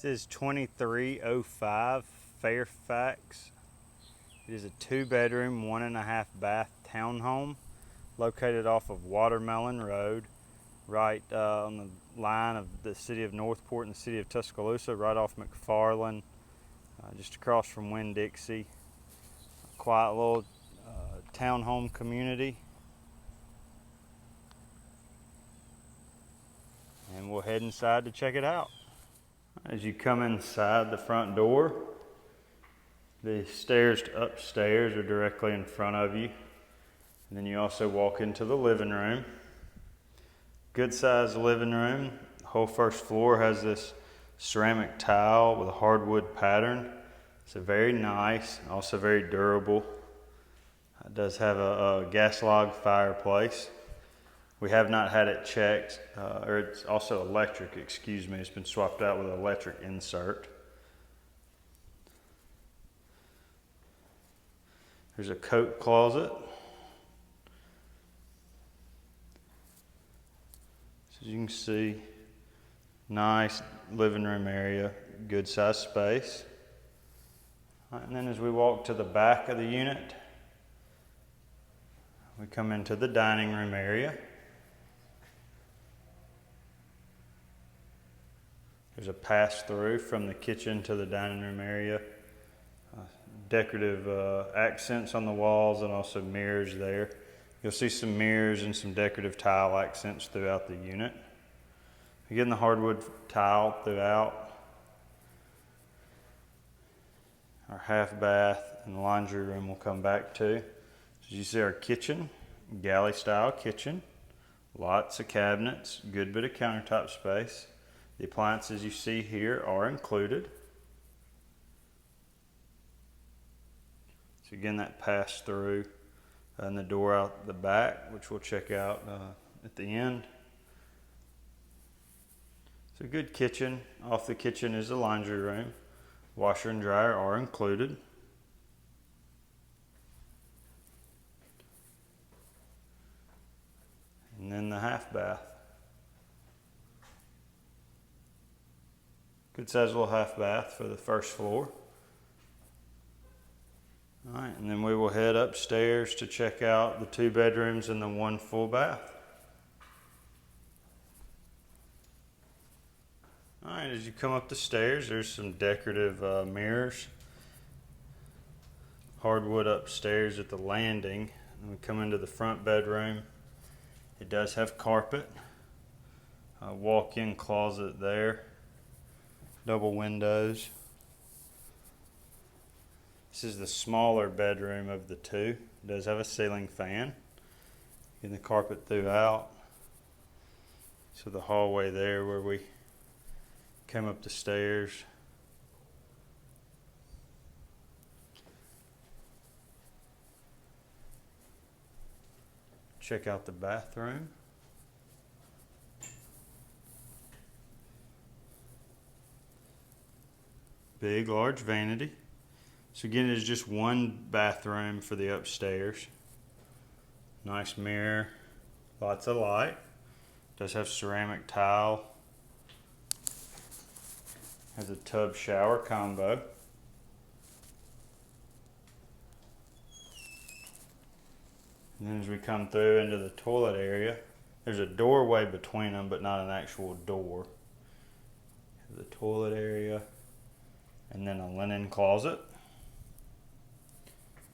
This is 2305 Fairfax. It is a 2-bedroom, 1.5-bath townhome located off of Watermelon Road, right on the line of the city of Northport and the city of Tuscaloosa, right off Mcfarland, just across from Winn-Dixie. A quiet little townhome community. And we'll head inside to check it out. As you come inside the front door, the stairs to upstairs are directly in front of you. And then you also walk into the living room. Good sized living room. The whole first floor has this ceramic tile with a hardwood pattern. It's a very nice, also very durable. It does have a gas log fireplace. We have not had it checked, or it's also electric, excuse me. It's been swapped out with an electric insert. There's a coat closet. So as you can see, nice living room area, good sized space. All right, and then as we walk to the back of the unit, we come into the dining room area. There's a pass-through from the kitchen to the dining room area. Decorative accents on the walls and also mirrors there. You'll see some mirrors and some decorative tile accents throughout the unit. Again, the hardwood tile throughout. Our half bath and laundry room we'll come back to. As you see, our kitchen, galley style kitchen. Lots of cabinets, good bit of countertop space. The appliances you see here are included. So again, that pass through and the door out the back, which we'll check out at the end. It's a good kitchen. Off the kitchen is the laundry room. Washer and dryer are included. And then the half bath. Good sized little half bath for the first floor. All right, and then we will head upstairs to check out the 2 bedrooms and the 1 full bath. All right, as you come up the stairs, there's some decorative mirrors. Hardwood upstairs at the landing. And we come into the front bedroom. It does have carpet. A walk-in closet there. Double windows. This is the smaller bedroom of the 2. It does have a ceiling fan. And the carpet throughout. So the hallway there where we came up the stairs. Check out the bathroom. Big, large vanity. So again, it is just 1 bathroom for the upstairs. Nice mirror, lots of light. Does have ceramic tile. Has a tub shower combo. And then as we come through into the toilet area, there's a doorway between them, but not an actual door. The toilet area. And then a linen closet.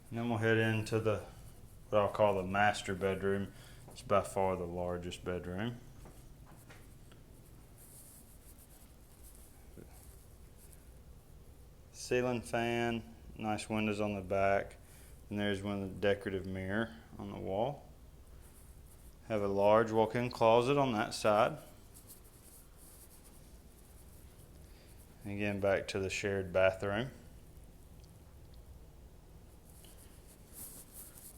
And then we'll head into what I'll call the master bedroom. It's by far the largest bedroom. Ceiling fan, nice windows on the back. And there's one of the decorative mirror on the wall. Have a large walk-in closet on that side. Again, back to the shared bathroom.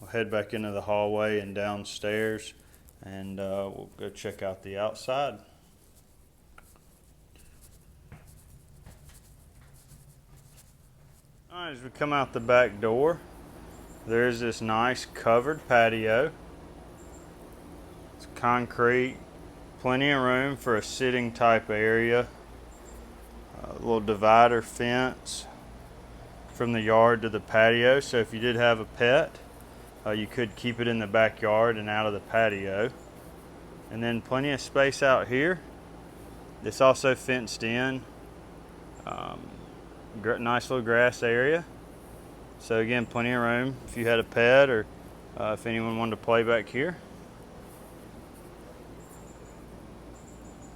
We'll head back into the hallway and downstairs, and we'll go check out the outside. All right, as we come out the back door, there's this nice covered patio. It's concrete, plenty of room for a sitting type area. little divider fence from the yard to the patio, so if you did have a pet, you could keep it in the backyard and out of the patio. And then plenty of space out here. This also fenced in. Nice little grass area. So again, plenty of room if you had a pet or if anyone wanted to play back here.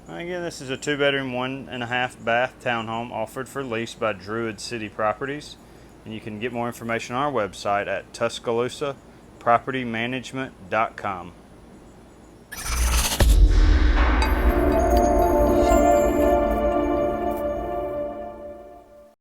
Again, this is a 2-bedroom, 1.5 bath townhome offered for lease by Druid City Properties. And you can get more information on our website at TuscaloosaPropertyManagement.com.